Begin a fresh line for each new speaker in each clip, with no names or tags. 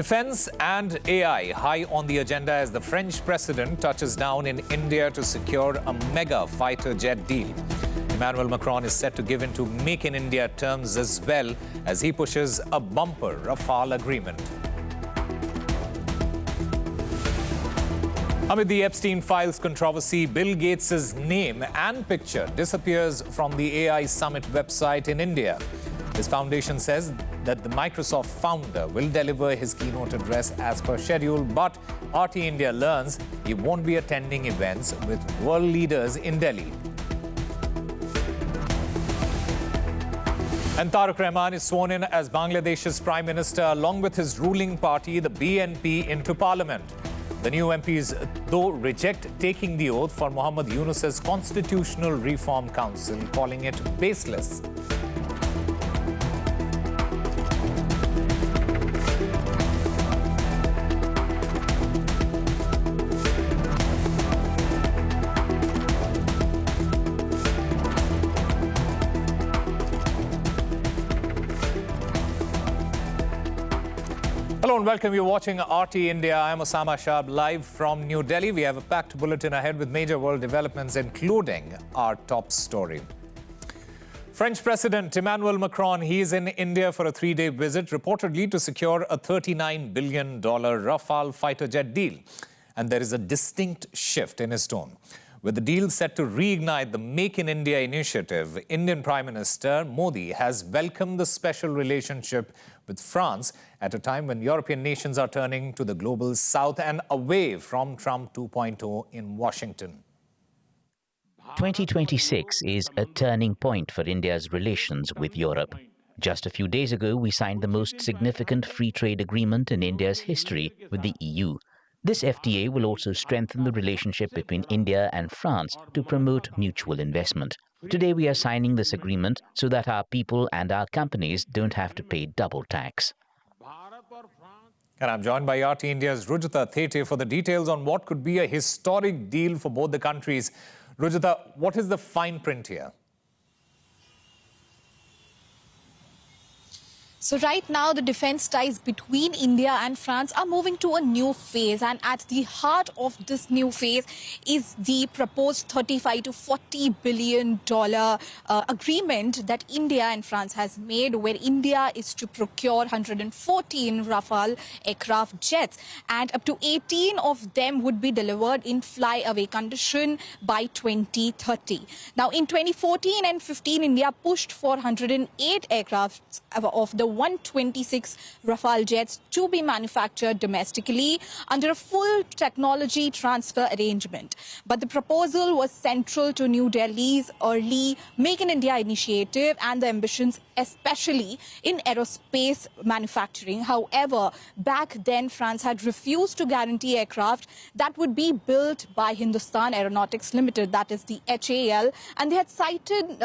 Defense and AI high on the agenda as the French president touches down in India to secure a mega fighter jet deal. Emmanuel Macron is set to give in to Make in India terms as well as he pushes a bumper Rafale agreement. Amid the Epstein Files controversy, Bill Gates' name and picture disappears from the AI Summit website in India. His foundation says that the Microsoft founder will deliver his keynote address as per schedule, but RT India learns he won't be attending events with world leaders in Delhi. And Tariq Rahman is sworn in as Bangladesh's Prime Minister along with his ruling party, the BNP, into Parliament. The new MPs, though, reject taking the oath for Muhammad Yunus's Constitutional Reform Council, calling it baseless. Hello and welcome. You're watching RT India. I'm Osama Shab, live from New Delhi. We have a packed bulletin ahead with major world developments, including our top story. French President Emmanuel Macron, he is in India for a 3-day visit, reportedly to secure a $39 billion Rafale fighter jet deal. And there is a distinct shift in his tone. With the deal set to reignite the Make in India initiative, Indian Prime Minister Modi has welcomed the special relationship with France at a time when European nations are turning to the global south and away from Trump 2.0 in Washington.
2026 is a turning point for India's relations with Europe. Just a few days ago, we signed the most significant free trade agreement in India's history with the EU. This FTA will also strengthen the relationship between India and France to promote mutual investment. Today we are signing this agreement so that our people and our companies don't have to pay double tax.
And I'm joined by RT India's Rujita Thete for the details on what could be a historic deal for both the countries. Rujita, what is the fine print here?
So right now, the defense ties between India and France are moving to a new phase. And at the heart of this new phase is the proposed $35 to $40 billion agreement that India and France has made, where India is to procure 114 Rafale aircraft jets. And up to 18 of them would be delivered in fly-away condition by 2030. Now, in 2014 and 15, India pushed for 108 aircraft of the 126 Rafale jets to be manufactured domestically under a full technology transfer arrangement. But the proposal was central to New Delhi's early Make in India initiative and the ambitions, especially in aerospace manufacturing. However, back then, France had refused to guarantee aircraft that would be built by Hindustan Aeronautics Limited, that is the HAL, and they had cited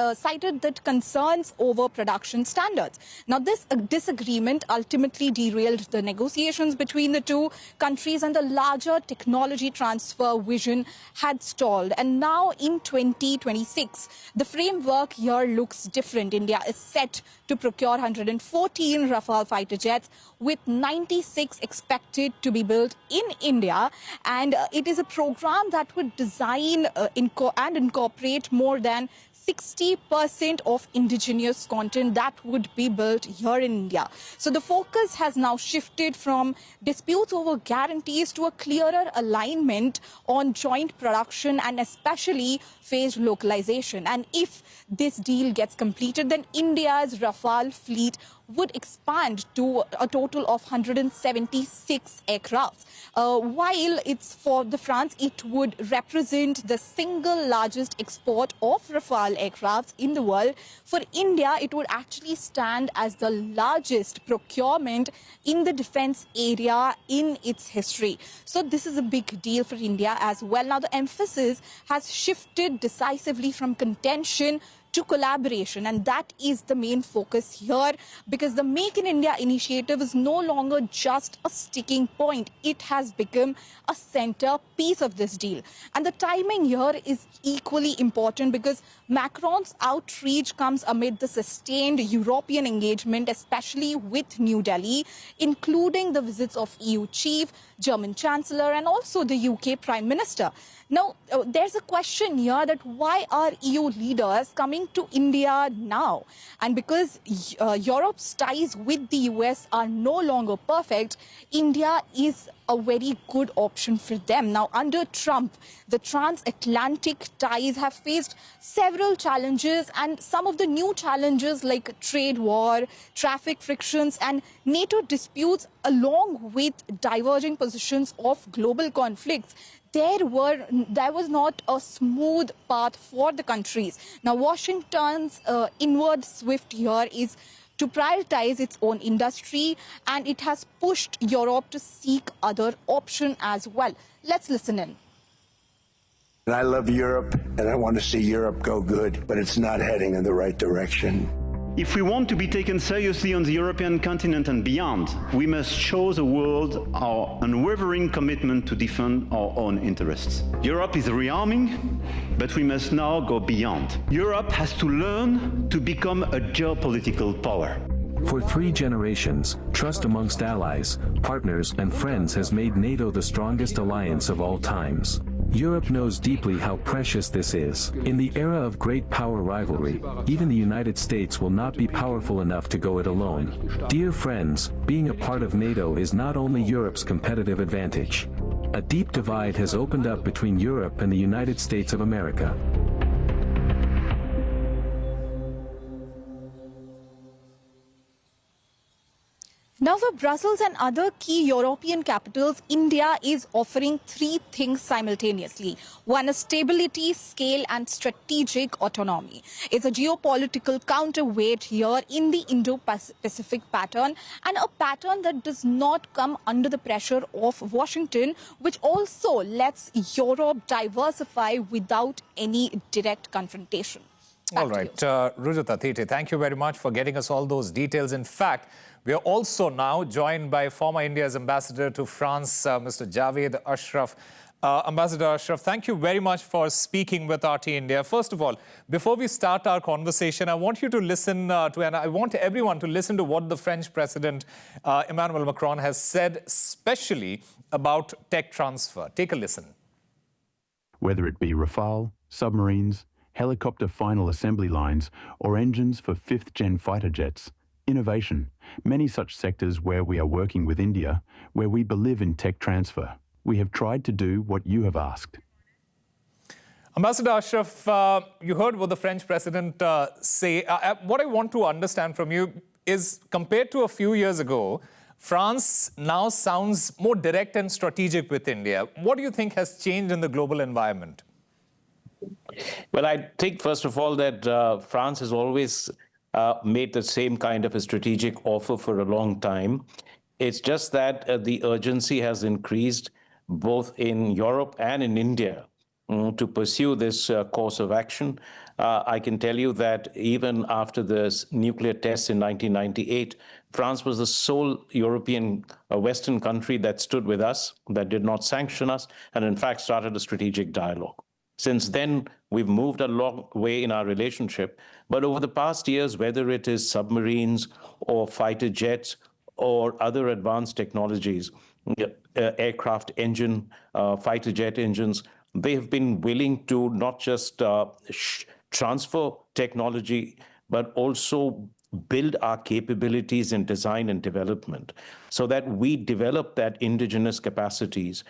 that concerns over production standards. Now, this disagreement ultimately derailed the negotiations between the two countries, and the larger technology transfer vision had stalled. And now in 2026, the framework here looks different. India is set to procure 114 Rafale fighter jets, with 96 expected to be built in India. And it is a program that would design and incorporate more than 60% of indigenous content that would be built here in India. So the focus has now shifted from disputes over guarantees to a clearer alignment on joint production and especially phased localization. And if this deal gets completed, then India's Rafale fleet would expand to a total of 176 aircrafts. While it's for the France, it would represent the single largest export of Rafale aircrafts in the world. For India, it would actually stand as the largest procurement in the defense area in its history. So this is a big deal for India as well. Now, the emphasis has shifted decisively from contention to collaboration. And that is the main focus here, because the Make in India initiative is no longer just a sticking point. It has become a centerpiece of this deal. And the timing here is equally important, because Macron's outreach comes amid the sustained European engagement, especially with New Delhi, including the visits of EU chief, German Chancellor, and also the UK Prime Minister. Now, there's a question here that why are EU leaders coming to India now? And because Europe's ties with the US are no longer perfect, India is a very good option for them. Now, under Trump, the transatlantic ties have faced several challenges, and some of the new challenges like trade war, traffic frictions, and NATO disputes, along with diverging positions of global conflicts, there was not a smooth path for the countries. Now, Washington's inward swift here is to prioritize its own industry, and it has pushed Europe to seek other options as well. Let's listen in.
And I love Europe, and I want to see Europe go good, but it's not heading in the right direction.
If we want to be taken seriously on the European continent and beyond, we must show the world our unwavering commitment to defend our own interests. Europe is rearming, but we must now go beyond. Europe has to learn to become a geopolitical power.
For 3 generations, trust amongst allies, partners, and friends has made NATO the strongest alliance of all times. Europe knows deeply how precious this is. In the era of great power rivalry, even the United States will not be powerful enough to go it alone. Dear friends, being a part of NATO is not only Europe's competitive advantage. A deep divide has opened up between Europe and the United States of America.
Now, for Brussels and other key European capitals, India is offering 3 things simultaneously. One is stability, scale, and strategic autonomy. It's a geopolitical counterweight here in the Indo-Pacific pattern, and a pattern that does not come under the pressure of Washington, which also lets Europe diversify without any direct confrontation.
All right, Rujata Thite, thank you very much for getting us all those details. In fact, we are also now joined by former India's ambassador to France, Mr. Javed Ashraf. Ambassador Ashraf, thank you very much for speaking with RT India. First of all, before we start our conversation, I want you to listen and I want everyone to listen to what the French President Emmanuel Macron has said, especially about tech transfer. Take a listen.
Whether it be Rafale, submarines, helicopter final assembly lines, or engines for 5th-gen fighter jets, innovation, many such sectors where we are working with India, where we believe in tech transfer. We have tried to do what you have asked.
Ambassador Ashraf, you heard what the French president say. What I want to understand from you is, compared to a few years ago, France now sounds more direct and strategic with India. What do you think has changed in the global environment?
Well, I think, first of all, that France has always made the same kind of a strategic offer for a long time. It's just that the urgency has increased both in Europe and in India to pursue this course of action. I can tell you that even after the nuclear tests in 1998, France was the sole European Western country that stood with us, that did not sanction us, and in fact started a strategic dialogue. Since then, we've moved a long way in our relationship. But over the past years, whether it is submarines or fighter jets or other advanced technologies, aircraft engine, fighter jet engines, they have been willing to not just transfer technology, but also build our capabilities in design and development so that we develop that indigenous capacities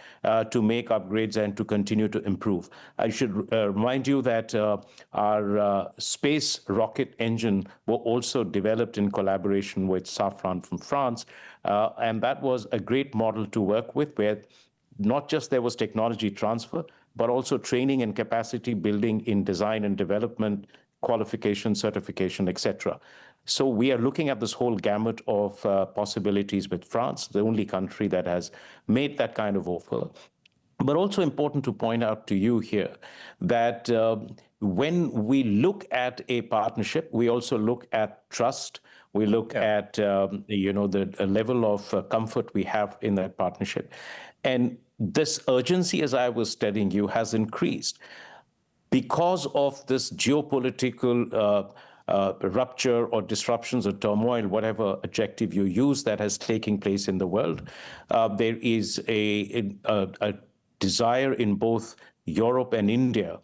to make upgrades and to continue to improve. I should remind you that our space rocket engine were also developed in collaboration with Safran from France. And that was a great model to work with, where not just there was technology transfer, but also training and capacity building in design and development, qualification, certification, etc. So we are looking at this whole gamut of possibilities with France, the only country that has made that kind of offer. But also important to point out to you here that when we look at a partnership, we also look at trust. We look at the level of comfort we have in that partnership, and this urgency, as I was telling you, has increased because of this geopolitical rupture or disruptions or turmoil, whatever adjective you use, that has taken place in the world. There is a desire in both Europe and India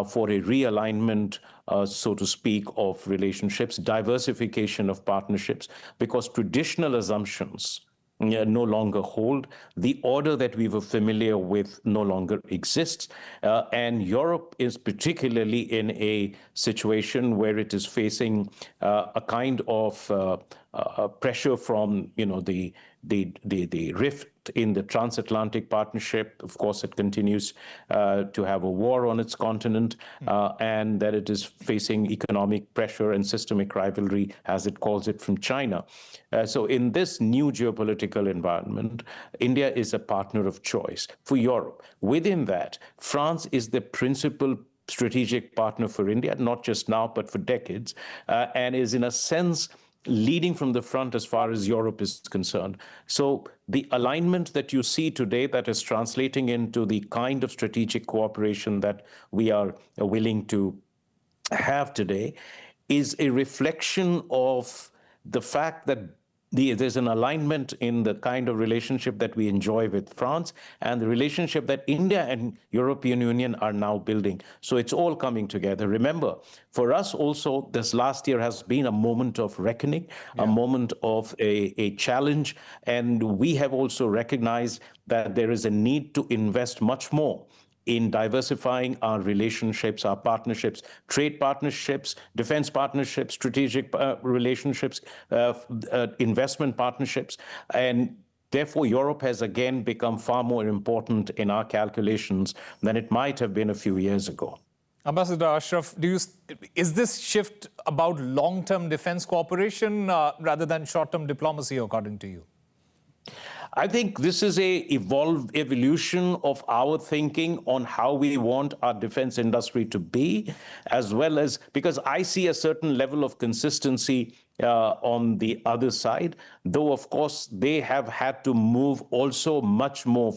for a realignment, so to speak, of relationships, diversification of partnerships, because traditional assumptions no longer hold. The order that we were familiar with no longer exists. And Europe is particularly in a situation where it is facing a kind of pressure from, the rift in the transatlantic partnership. Of course, it continues to have a war on its continent, and that it is facing economic pressure and systemic rivalry, as it calls it, from China. So in this new geopolitical environment, India is a partner of choice for Europe. Within that, France is the principal strategic partner for India, not just now, but for decades, and is in a sense leading from the front as far as Europe is concerned. So the alignment that you see today, that is translating into the kind of strategic cooperation that we are willing to have today, is a reflection of the fact that there's an alignment in the kind of relationship that we enjoy with France and the relationship that India and European Union are now building. So it's all coming together. Remember, for us also, this last year has been a moment of reckoning, a moment of a challenge. And we have also recognized that there is a need to invest much more in diversifying our relationships, our partnerships, trade partnerships, defense partnerships, strategic relationships, investment partnerships. And therefore, Europe has again become far more important in our calculations than it might have been a few years ago.
Ambassador Ashraf, is this shift about long-term defense cooperation rather than short-term diplomacy, according to you?
I think this is a evolution of our thinking on how we want our defense industry to be, as well as because I see a certain level of consistency on the other side, though, of course, they have had to move also much more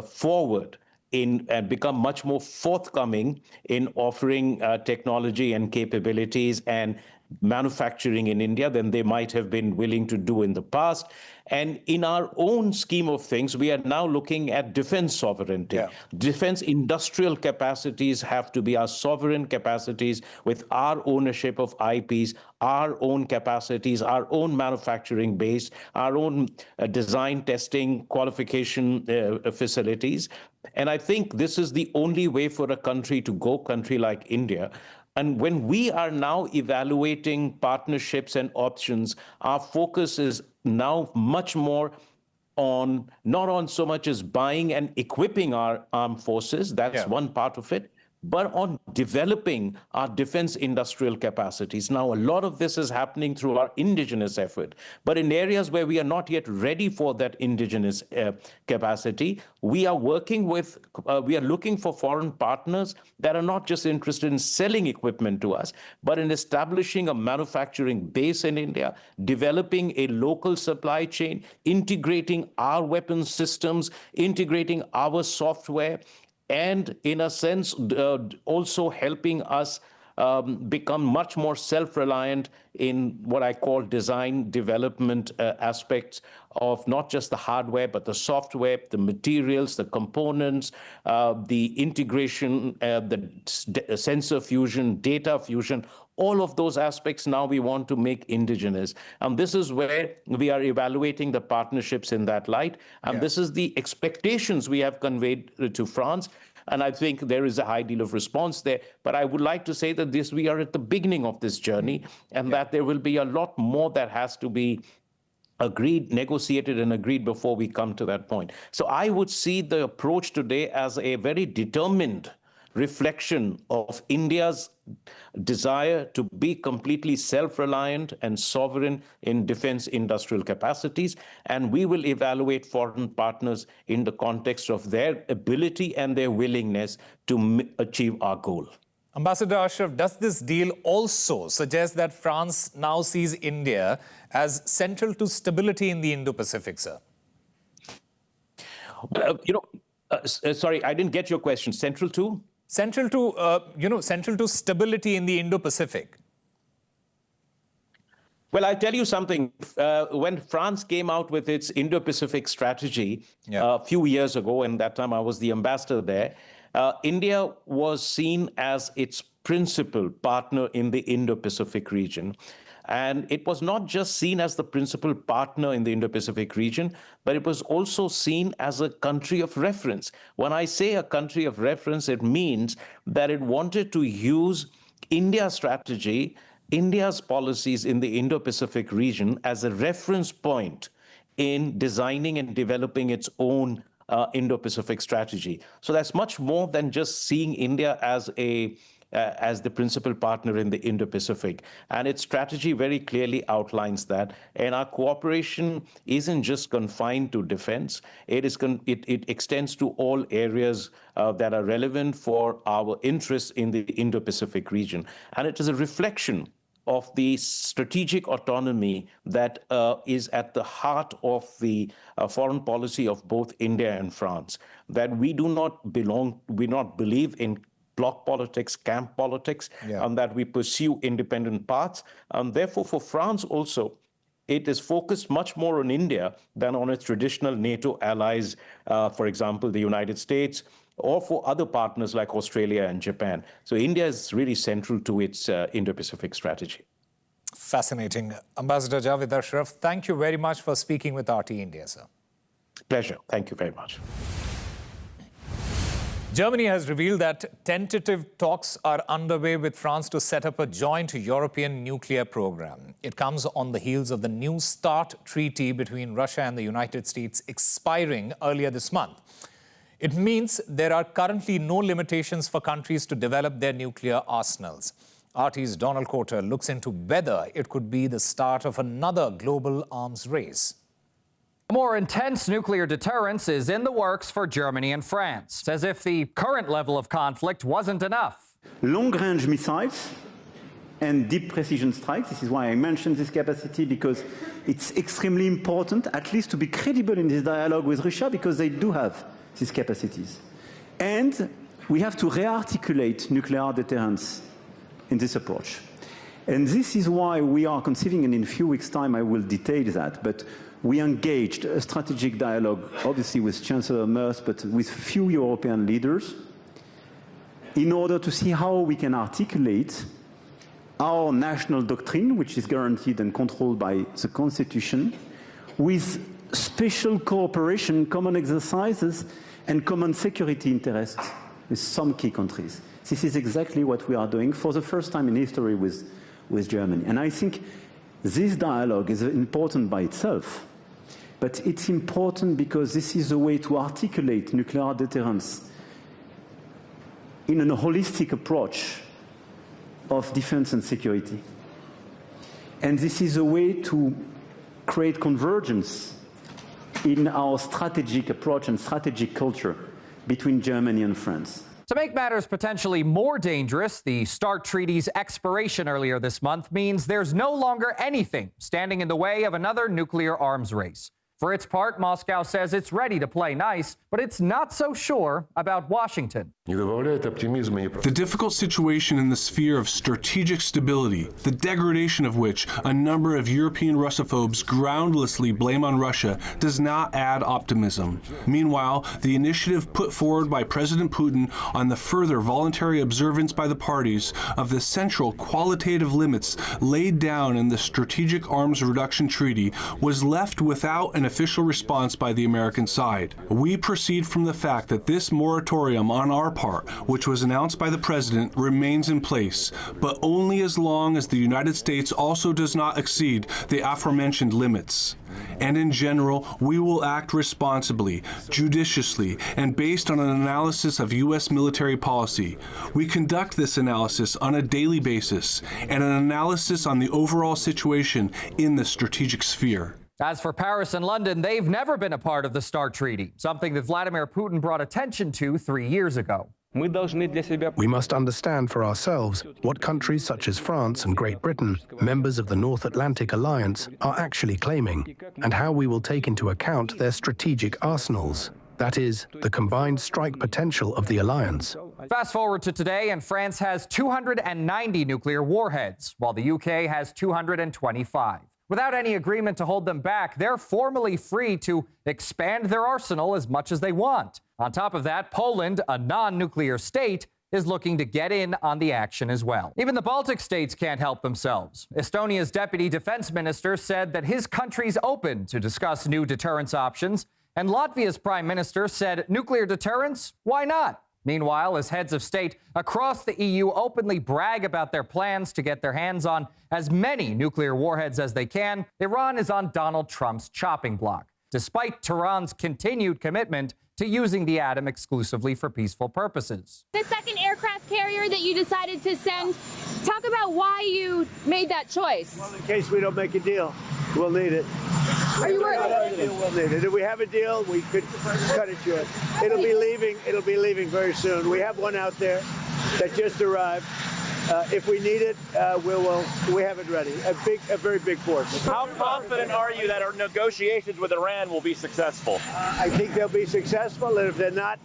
forward and become much more forthcoming in offering technology and capabilities and manufacturing in India than they might have been willing to do in the past. And in our own scheme of things, we are now looking at defense sovereignty. Defense industrial capacities have to be our sovereign capacities with our ownership of IPs, our own capacities, our own manufacturing base, our own design, testing, qualification facilities. And I think this is the only way for a country to go, country like India. And when we are now evaluating partnerships and options, our focus is now much more on, not on so much as buying and equipping our armed forces, that's one part of it, but on developing our defense industrial capacities. Now, a lot of this is happening through our indigenous effort, but in areas where we are not yet ready for that indigenous capacity, we are working with, we are looking for foreign partners that are not just interested in selling equipment to us, but in establishing a manufacturing base in India, developing a local supply chain, integrating our weapons systems, integrating our software, and in a sense, also helping us become much more self-reliant in what I call design development aspects of not just the hardware, but the software, the materials, the components, the integration, the sensor fusion, data fusion. All of those aspects now we want to make indigenous. And this is where we are evaluating the partnerships in that light. And this is the expectations we have conveyed to France. And I think there is a high deal of response there. But I would like to say that we are at the beginning of this journey, and that there will be a lot more that has to be agreed, negotiated, and agreed before we come to that point. So I would see the approach today as a very determined reflection of India's desire to be completely self-reliant and sovereign in defense industrial capacities. And we will evaluate foreign partners in the context of their ability and their willingness to achieve our goal.
Ambassador Ashraf, does this deal also suggest that France now sees India as central to stability in the Indo-Pacific, sir?
Sorry, I didn't get your question. Central to?
Central to stability in the Indo-Pacific.
Well, I'll tell you something. When France came out with its Indo-Pacific strategy a few years ago, and that time I was the ambassador there, India was seen as its principal partner in the Indo-Pacific region. And it was not just seen as the principal partner in the Indo-Pacific region, but it was also seen as a country of reference. When I say a country of reference, it means that it wanted to use India's strategy, India's policies in the Indo-Pacific region as a reference point in designing and developing its own Indo-Pacific strategy. So that's much more than just seeing India as the principal partner in the Indo-Pacific. And its strategy very clearly outlines that. And our cooperation isn't just confined to defense. It extends to all areas that are relevant for our interests in the Indo-Pacific region. And it is a reflection of the strategic autonomy that is at the heart of the foreign policy of both India and France, that we not believe in bloc politics, camp politics, and that we pursue independent paths. And therefore, for France also, it is focused much more on India than on its traditional NATO allies, for example, the United States, or for other partners like Australia and Japan. So India is really central to its Indo-Pacific strategy.
Fascinating. Ambassador Javed Ashraf, thank you very much for speaking with RT India, sir.
Pleasure. Thank you very much.
Germany has revealed that tentative talks are underway with France to set up a joint European nuclear program. It comes on the heels of the New START treaty between Russia and the United States expiring earlier this month. It means there are currently no limitations for countries to develop their nuclear arsenals. RT's Donald Cotter looks into whether it could be the start of another global arms race.
A more intense nuclear deterrence is in the works for Germany and France, as if the current level of conflict wasn't enough.
Long-range missiles and deep precision strikes. This is why I mentioned this capacity, because it's extremely important, at least to be credible in this dialogue with Russia, because they do have these capacities. And we have to re-articulate nuclear deterrence in this approach. And this is why we are considering, and in a few weeks' time I will detail that, but we engaged a strategic dialogue, obviously with Chancellor Merz, but with few European leaders, in order to see how we can articulate our national doctrine, which is guaranteed and controlled by the Constitution, with special cooperation, common exercises, and common security interests with some key countries. This is exactly what we are doing for the first time in history with Germany. And I think this dialogue is important by itself, but it's important because this is a way to articulate nuclear deterrence in a holistic approach of defense and security. And this is a way to create convergence in our strategic approach and strategic culture between Germany and France.
To make matters potentially more dangerous, the START Treaty's expiration earlier this month means there's no longer anything standing in the way of another nuclear arms race. For its part, Moscow says it's ready to play nice, but it's not so sure about Washington.
The difficult situation in the sphere of strategic stability, the degradation of which a number of European Russophobes groundlessly blame on Russia, does not add optimism. Meanwhile, the initiative put forward by President Putin on the further voluntary observance by the parties of the central qualitative limits laid down in the Strategic Arms Reduction Treaty was left without an official response by the American side. We proceed from the fact that this moratorium on our part, which was announced by the president, remains in place, but only as long as the United States also does not exceed the aforementioned limits. And in general, we will act responsibly, judiciously, and based on an analysis of U.S. military policy. We conduct this analysis on a daily basis and an analysis on the overall situation in the strategic sphere.
As for Paris and London, they've never been a part of the START treaty, something that Vladimir Putin brought attention to 3 years ago.
We must understand for ourselves what countries such as France and Great Britain, members of the North Atlantic Alliance, are actually claiming, and how we will take into account their strategic arsenals. That is, the combined strike potential of the alliance.
Fast forward to today, and France has 290 nuclear warheads, while the UK has 225. Without any agreement to hold them back, they're formally free to expand their arsenal as much as they want. On top of that, Poland, a non-nuclear state, is looking to get in on the action as well. Even the Baltic states can't help themselves. Estonia's deputy defense minister said that his country's open to discuss new deterrence options, and Latvia's prime minister said nuclear deterrence? Why not? Meanwhile, as heads of state across the EU openly brag about their plans to get their hands on as many nuclear warheads as they can, Iran is on Donald Trump's chopping block, despite Tehran's continued commitment to using the atom exclusively for peaceful purposes.
The second aircraft carrier that you decided to send, talk about why you made that choice.
Well, in case we don't make a deal, we'll need it.
Are you worried?
We'll need it. If we have a deal, we could cut it short. It'll be leaving very soon. We have one out there that just arrived. If we need it, we have it ready. A very big force.
How confident are you that our negotiations with Iran will be successful?
I think they'll be successful, and if they're not,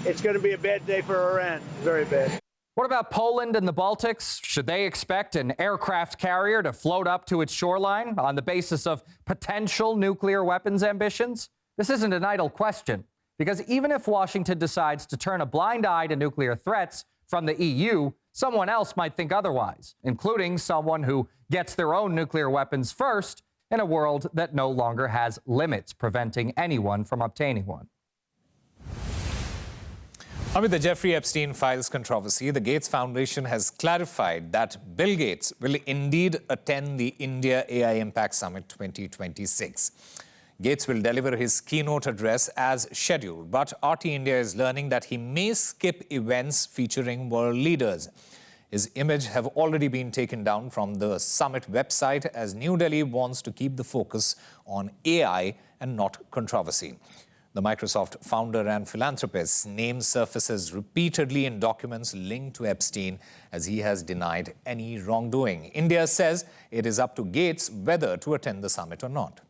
it's going to be a bad day for Iran. Very bad.
What about Poland and the Baltics? Should they expect an aircraft carrier to float up to its shoreline on the basis of potential nuclear weapons ambitions? This isn't an idle question, because even if Washington decides to turn a blind eye to nuclear threats from the EU, someone else might think otherwise, including someone who gets their own nuclear weapons first in a world that no longer has limits preventing anyone from obtaining one.
Amid the Jeffrey Epstein files controversy, the Gates Foundation has clarified that Bill Gates will indeed attend the India AI Impact Summit 2026. Gates will deliver his keynote address as scheduled, but RT India is learning that he may skip events featuring world leaders. His image have already been taken down from the summit website as New Delhi wants to keep the focus on AI and not controversy. The Microsoft founder and philanthropist's name surfaces repeatedly in documents linked to Epstein, as he has denied any wrongdoing. India says it is up to Gates whether to attend the summit or not.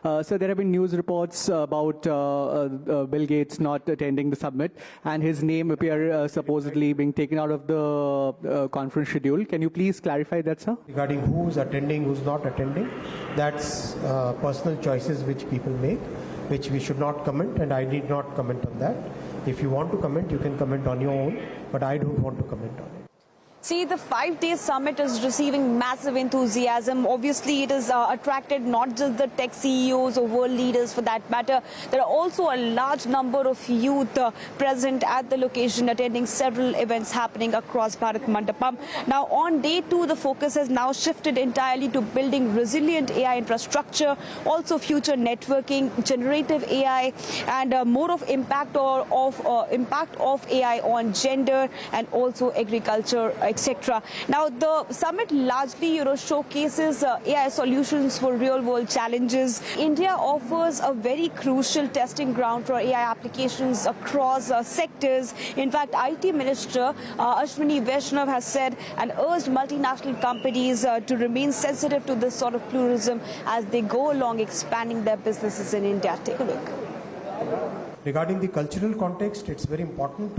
So there have been news reports about Bill Gates not attending the summit and his name appear supposedly being taken out of the conference schedule. Can you please clarify that, sir?
Regarding who's attending, who's not attending, that's personal choices which people make, which we should not comment, and I need not comment on that. If you want to comment, you can comment on your own, but I don't want to comment on it.
See, the 5-day summit is receiving massive enthusiasm. Obviously, it has attracted not just the tech CEOs or world leaders for that matter. There are also a large number of youth present at the location, attending several events happening across Bharat Mandapam. Now, on day 2, the focus has now shifted entirely to building resilient AI infrastructure, also future networking, generative AI, and more of impact of AI on gender and also agriculture, etc. Now, the summit largely, showcases AI solutions for real-world challenges. India offers a very crucial testing ground for AI applications across sectors. In fact, IT Minister Ashwini Vaishnav has said and urged multinational companies to remain sensitive to this sort of pluralism as they go along expanding their businesses in India. Take a look.
Regarding the cultural context, it's very important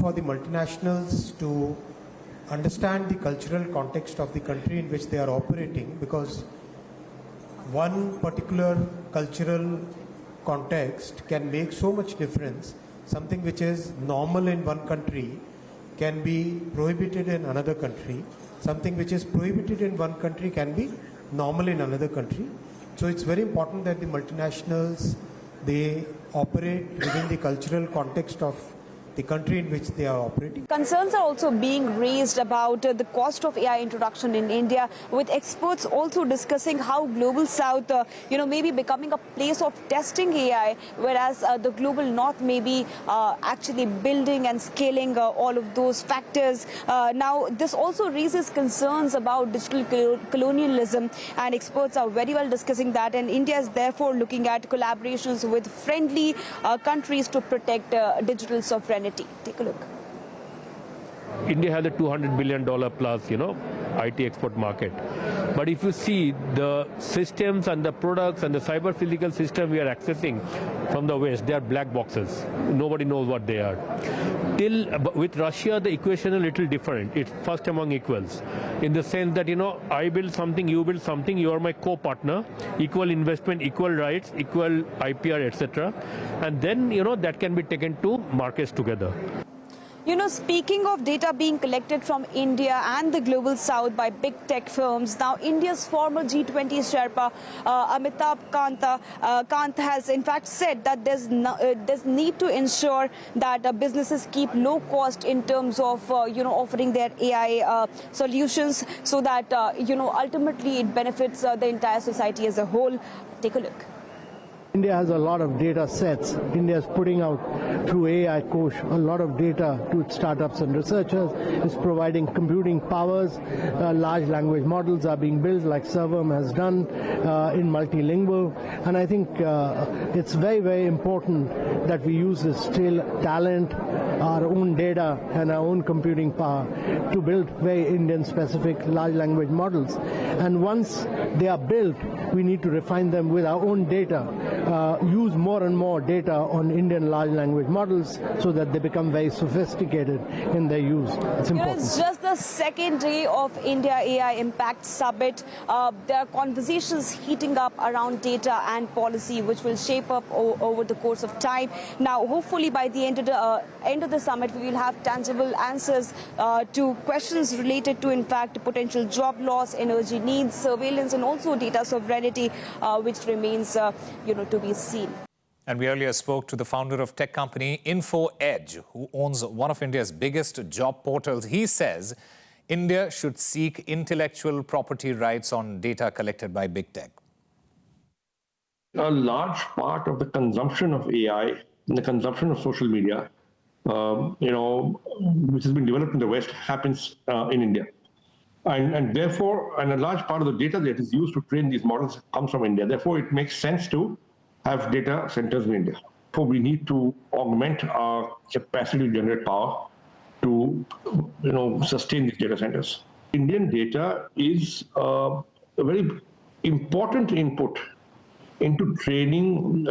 for the multinationals to understand the cultural context of the country in which they are operating, because one particular cultural context can make so much difference. Something which is normal in one country can be prohibited in another country. Something which is prohibited in one country can be normal in another country. So it's very important that the multinationals they operate within the cultural context of the country in which they are operating.
Concerns are also being raised about the cost of AI introduction in India, with experts also discussing how Global South, may be becoming a place of testing AI, whereas the Global North may be actually building and scaling all of those factors. Now, this also raises concerns about digital colonialism, and experts are very well discussing that, and India is therefore looking at collaborations with friendly countries to protect digital sovereignty. Take a look.
India has a $200 billion plus, IT export market. But if you see the systems and the products and the cyber physical system we are accessing from the West, they are black boxes. Nobody knows what they are. With Russia, the equation is a little different. It's first among equals, in the sense that, I build something, you build something, you are my co-partner, equal investment, equal rights, equal IPR, etc. And then, that can be taken to markets together.
Speaking of data being collected from India and the Global South by big tech firms, now India's former G20 Sherpa, Amitabh Kant has in fact said that there's need to ensure that businesses keep low cost in terms of, offering their AI solutions, so that, ultimately it benefits the entire society as a whole. Take a look.
India has a lot of data sets. India is putting out through AI Kosh a lot of data to its startups and researchers. It's providing computing powers. Large language models are being built like Servam has done in multilingual. And I think it's very, very important that we use this still talent, our own data and our own computing power to build very Indian specific large language models. And once they are built, we need to refine them with our own data. Use more and more data on Indian large language models so that they become very sophisticated in their use. It's important.
It's just the second day of India AI Impact Summit. There are conversations heating up around data and policy, which will shape up over the course of time. Now, hopefully by the end of the summit, we will have tangible answers to questions related to, in fact, potential job loss, energy needs, surveillance, and also data sovereignty, which remains, to be seen.
And we earlier spoke to the founder of tech company InfoEdge, who owns one of India's biggest job portals. He says India should seek intellectual property rights on data collected by big tech.
A large part of the consumption of AI and the consumption of social media, which has been developed in the West, happens in India. And therefore, a large part of the data that is used to train these models comes from India. Therefore, it makes sense to have data centers in India. So we need to augment our capacity to generate power to, sustain these data centers. Indian data is a very important input into training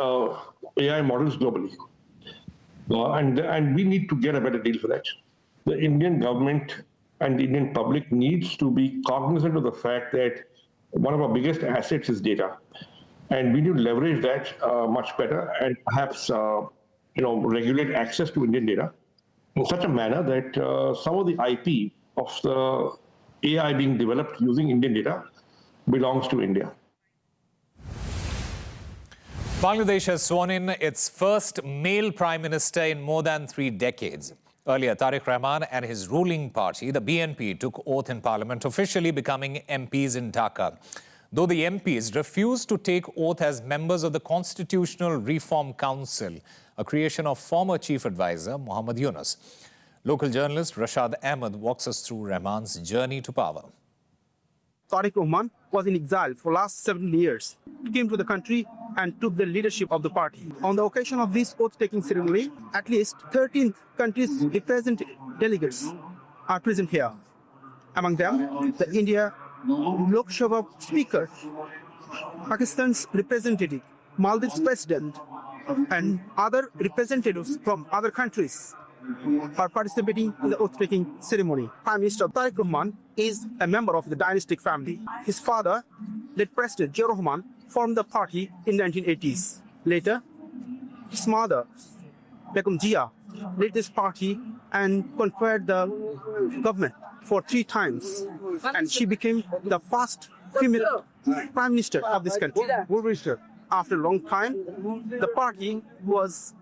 AI models globally. And we need to get a better deal for that. The Indian government and the Indian public needs to be cognizant of the fact that one of our biggest assets is data. And we need to leverage that much better and perhaps, regulate access to Indian data in such a manner that some of the IP of the AI being developed using Indian data belongs to India.
Bangladesh has sworn in its first male prime minister in more than 3 decades. Earlier, Tariq Rahman and his ruling party, the BNP, took oath in parliament, officially becoming MPs in Dhaka. Though the MPs refused to take oath as members of the Constitutional Reform Council, a creation of former chief advisor Muhammad Yunus. Local journalist Rashad Ahmed walks us through Rahman's journey to power.
Tariq Rahman was in exile for last 7 years. He came to the country and took the leadership of the party. On the occasion of this oath-taking ceremony, at least 13 countries' represented delegates are present here. Among them, the India Lok Sabha Speaker, Pakistan's representative, Maldives President, and other representatives from other countries are participating in the oath-taking ceremony. Prime Minister Tariq Rahman is a member of the dynastic family. His father, late President Ziaur Rahman, formed the party in the 1980s. Later, his mother, Begum Jia, led this party and conquered the government for 3 times. And she became the first female prime minister of this country. after a long time, the party was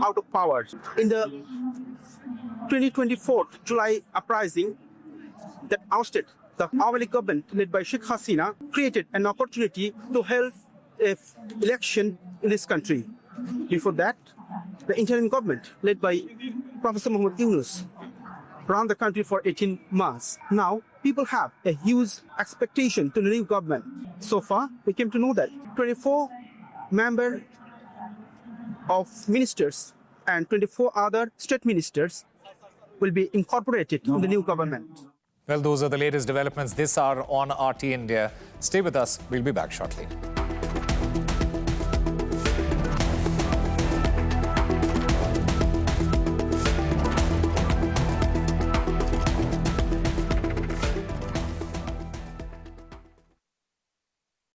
out of power. In the 2024 July uprising that ousted the Awali government led by Sheikh Hasina, created an opportunity to hold an election in this country. Before that, the interim government led by Professor Muhammad Yunus ran the country for 18 months. Now, people have a huge expectation to the new government. So far, we came to know that 24 members of ministers and 24 other state ministers will be incorporated in the new government.
Well, those are the latest developments this hour on RT India. Stay with us. We'll be back shortly.